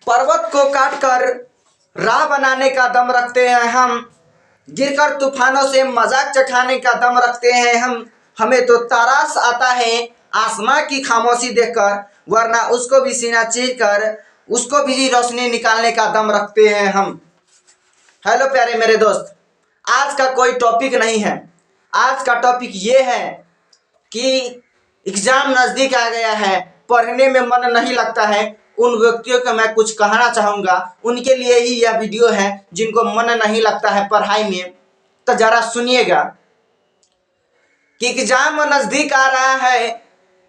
पर्वत को काटकर राह बनाने का दम रखते हैं हम, गिरकर तूफानों से मजाक चखाने का दम रखते हैं हम। हमें तो तरास आता है आसमां की खामोशी देखकर, वरना उसको भी सीना चीर कर उसको भी रोशनी निकालने का दम रखते हैं हम। हेलो प्यारे मेरे दोस्त, आज का कोई टॉपिक नहीं है। आज का टॉपिक ये है कि एग्ज़ाम नज़दीक आ गया है, पढ़ने में मन नहीं लगता है। उन व्यक्तियों को मैं कुछ कहना चाहूँगा, उनके लिए ही यह वीडियो है जिनको मन नहीं लगता है पढ़ाई में। तो ज़रा सुनिएगा कि एग्ज़ाम नज़दीक आ रहा है,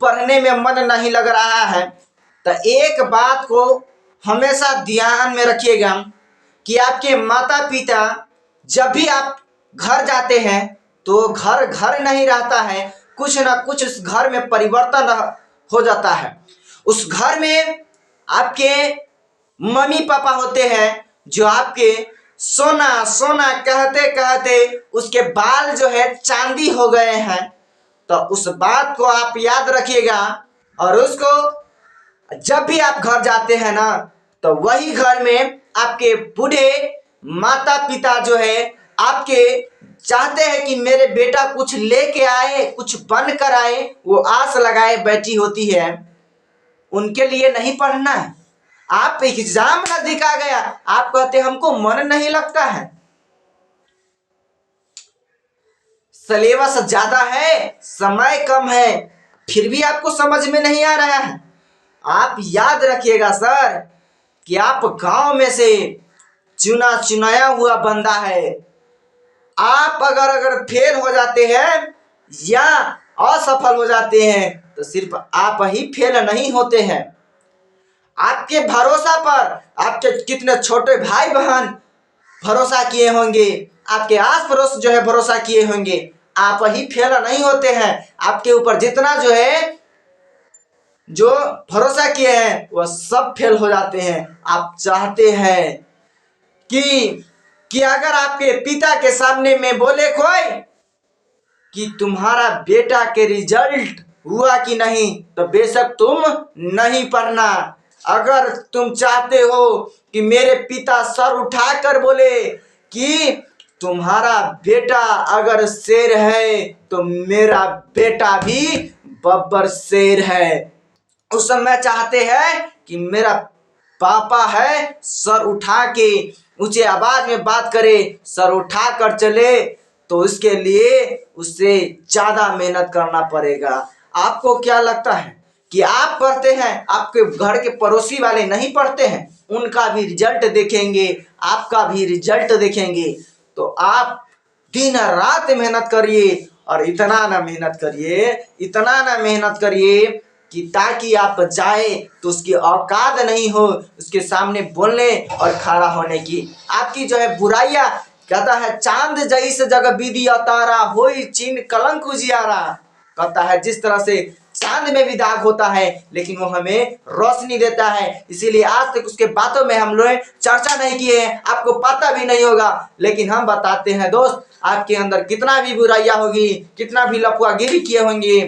पढ़ने में मन नहीं लग रहा है। तो एक बात को हमेशा ध्यान में रखिएगा कि आपके माता पिता जब भी आप घर जाते हैं तो घर घर नहीं रहता है, कुछ ना कुछ उस घर में परिवर्तन हो जाता है। उस घर में आपके मम्मी पापा होते हैं जो आपके सोना सोना कहते कहते उसके बाल जो है चांदी हो गए हैं। तो उस बात को आप याद रखिएगा, और उसको जब भी आप घर जाते हैं ना, तो वही घर में आपके बूढ़े माता पिता जो है आपके चाहते हैं कि मेरे बेटा कुछ लेके आए, कुछ बन कर आए, वो आस लगाए बैठी होती है। उनके लिए नहीं पढ़ना है। आप एग्जाम नजदीक आ गया, आप कहते हमको मन नहीं लगता है। सिलेबस ज्यादा है, समय कम है, फिर भी आपको समझ में नहीं आ रहा है। आप याद रखिएगा सर कि आप गांव में से चुना चुनाया हुआ बंदा है। आप अगर फेल हो जाते हैं या असफल हो जाते हैं तो सिर्फ आप ही फेल नहीं होते हैं। आपके भरोसा पर आपके कितने छोटे भाई बहन भरोसा किए होंगे, आपके आस पड़ोस जो है भरोसा किए होंगे। आप ही फेल नहीं होते हैं। आपके ऊपर जितना जो भरोसा किए हैं वह सब फेल हो जाते हैं। आप चाहते हैं कि अगर आपके पिता के सामने में बोले कोई कि तुम्हारा बेटा के रिजल्ट हुआ कि नहीं, तो बेशक तुम नहीं पढ़ना। अगर तुम चाहते हो कि मेरे पिता सर उठाकर बोले कि तुम्हारा बेटा अगर शेर है तो मेरा बेटा भी बब्बर शेर है, उस समय चाहते हैं कि मेरा पापा है सर उठा के ऊंचे आवाज में बात करे, सर उठा कर चले, तो इसके लिए उससे ज़्यादा मेहनत करना पड़ेगा। आपको क्या लगता है कि आप पढ़ते हैं, आपके घर के पड़ोसी वाले नहीं पढ़ते हैं? उनका भी रिजल्ट देखेंगे, आपका भी रिजल्ट देखेंगे। तो आप दिन रात मेहनत करिए, और इतना ना मेहनत करिए, इतना ना मेहनत करिए कि ताकि आप जाए तो उसकी औकात नहीं हो उसके सामने बोलने और खड़ा होने की। आपकी जो है बुराइयां, कहता है चांद जैसे जग विधि तारा होई चिन्ह कलंक उजियारा। कहता है जिस तरह से चांद में भी दाग होता है लेकिन वो हमें रोशनी देता है। इसीलिए आज तक उसके बातों में हम लोग चर्चा नहीं किए हैं, आपको पता भी नहीं होगा। लेकिन हम बताते हैं दोस्त, आपके अंदर कितना भी बुराइयां होगी, कितना भी लफुआगिरी किए होंगे,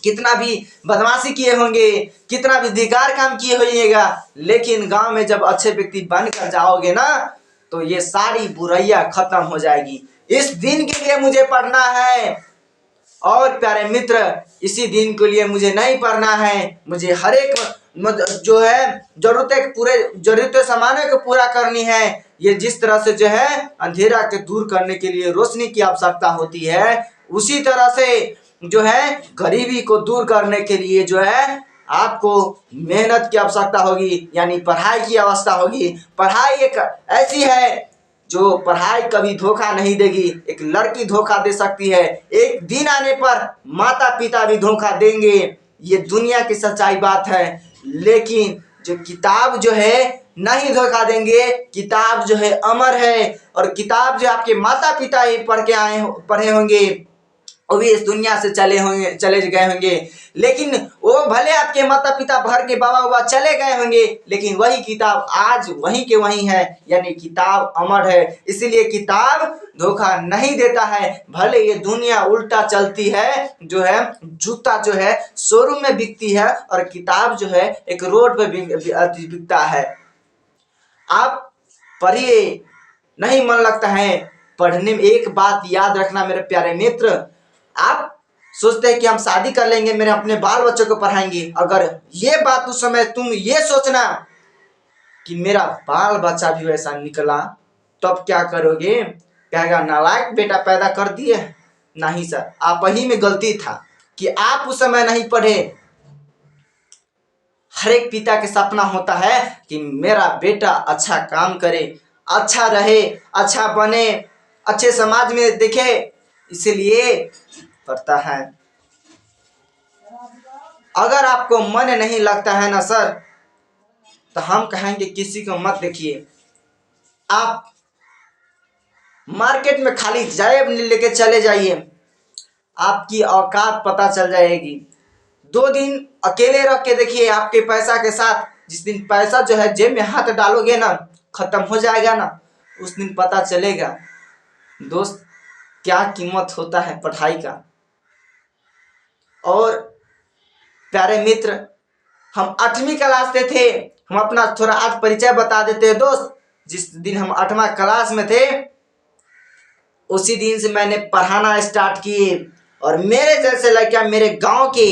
कितना भी बदमाशी किए होंगे, कितना भी धिक्कार काम किए होइएगा, लेकिन गांव में जब अच्छे व्यक्ति बनकर जाओगे ना तो ये सारी बुराइयां खत्म हो जाएगी। इस दिन के लिए मुझे पढ़ना है, और प्यारे मित्र इसी दिन के लिए मुझे नहीं पढ़ना है। मुझे हर एक जो है जरूरतें सामानों को पूरा करनी है। ये जिस तरह से जो है अंधेरा के दूर करने के लिए रोशनी की आवश्यकता होती है, उसी तरह से जो है गरीबी को दूर करने के लिए जो है आपको मेहनत की आवश्यकता होगी, यानी पढ़ाई की आवश्यकता होगी। पढ़ाई एक ऐसी है जो पढ़ाई कभी धोखा नहीं देगी। एक लड़की धोखा दे सकती है, एक दिन आने पर माता पिता भी धोखा देंगे, ये दुनिया की सच्चाई बात है। लेकिन जो किताब जो है नहीं धोखा देंगे। किताब जो है अमर है, और किताब जो आपके माता पिता ही पढ़े होंगे, वो भी इस दुनिया से चले गए होंगे। लेकिन वो भले आपके माता पिता भर के बाबा बाबा चले गए होंगे, लेकिन वही किताब आज वहीं के वहीं है, यानी किताब अमर है। इसीलिए किताब धोखा नहीं देता है। भले ये दुनिया उल्टा चलती है, जो है जूता जो है शोरूम में बिकती है और किताब जो है एक रोड पे बिकता है। आप पढ़िए, नहीं मन लगता है पढ़ने में। एक बात याद रखना मेरे प्यारे मित्र, आप सोचते हैं कि हम शादी कर लेंगे, मेरे अपने बाल बच्चों को पढ़ाएंगे। अगर ये बात उस समय तुम ये सोचना कि मेरा बाल बच्चा भी वैसा निकला, तब क्या करोगे? कहेगा नालायक बेटा पैदा कर दिए। नहीं सर, आप ही में गलती था कि आप उस समय नहीं पढ़े। हर एक पिता के सपना होता है कि मेरा बेटा अच्छा काम करे, अच्छा रहे, अच्छा बने, अच्छे समाज में दिखे, इसलिए पढ़ता है। अगर आपको मन नहीं लगता है ना सर, तो हम कहेंगे किसी को मत देखिए। आप मार्केट में खाली जेब लेके चले जाइए, आपकी औकात पता चल जाएगी। 2 दिन अकेले रख के देखिए आपके पैसा के साथ। जिस दिन पैसा जो है जेब में हाथ डालोगे ना, खत्म हो जाएगा ना, उस दिन पता चलेगा दोस्त क्या कीमत होता है पढ़ाई का। और प्यारे मित्र, हम 8वीं क्लास से थे। हम अपना थोड़ा आज परिचय बता देते हैं दोस्त। जिस दिन हम 8वां क्लास में थे, उसी दिन से मैंने पढ़ाना स्टार्ट किए, और मेरे जैसे लड़का मेरे गांव के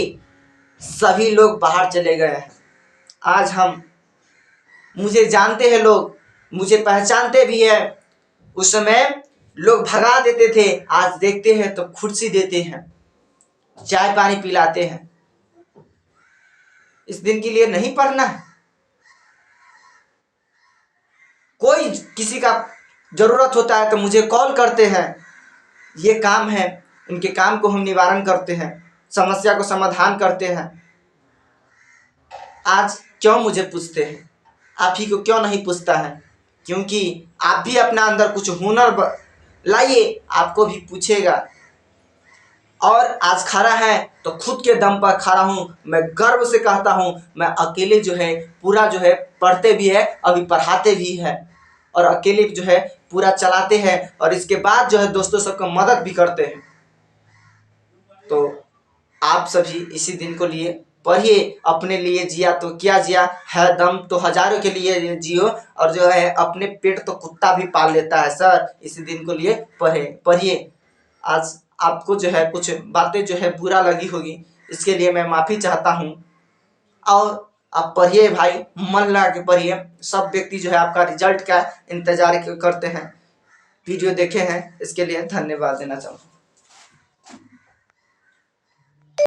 सभी लोग बाहर चले गए हैं। आज मुझे जानते हैं लोग, मुझे पहचानते भी है। उस समय लोग भगा देते थे, आज देखते हैं तो कुर्सी देते हैं, चाय पानी पिलाते हैं। इस दिन के लिए नहीं पढ़ना है। कोई किसी का जरूरत होता है तो मुझे कॉल करते हैं, ये काम है, उनके काम को हम निवारण करते हैं, समस्या को समाधान करते हैं। आज क्यों मुझे पूछते हैं? आप ही को क्यों नहीं पूछता है? क्योंकि आप भी अपना अंदर कुछ हुनर लाइए, आपको भी पूछेगा। और आज खड़ा है तो खुद के दम पर खड़ा हूँ। मैं गर्व से कहता हूँ, मैं अकेले जो है पूरा जो है पढ़ते भी है, अभी पढ़ाते भी है, और अकेले जो है पूरा चलाते हैं, और इसके बाद जो है दोस्तों सबको मदद भी करते हैं। तो आप सभी इसी दिन को लिए पढ़िए। अपने लिए जिया तो क्या जिया है, दम तो हजारों के लिए जियो, और जो है अपने पेट तो कुत्ता भी पाल लेता है सर। इसी दिन को लिए पढ़िए। आज आपको जो है कुछ बातें जो है बुरा लगी होगी, इसके लिए मैं माफ़ी चाहता हूँ। और आप पढ़िए भाई, मन लगा के पढ़िए। सब व्यक्ति जो है आपका रिजल्ट का इंतजार करते हैं। वीडियो देखे हैं इसके लिए धन्यवाद देना चाहूँगा।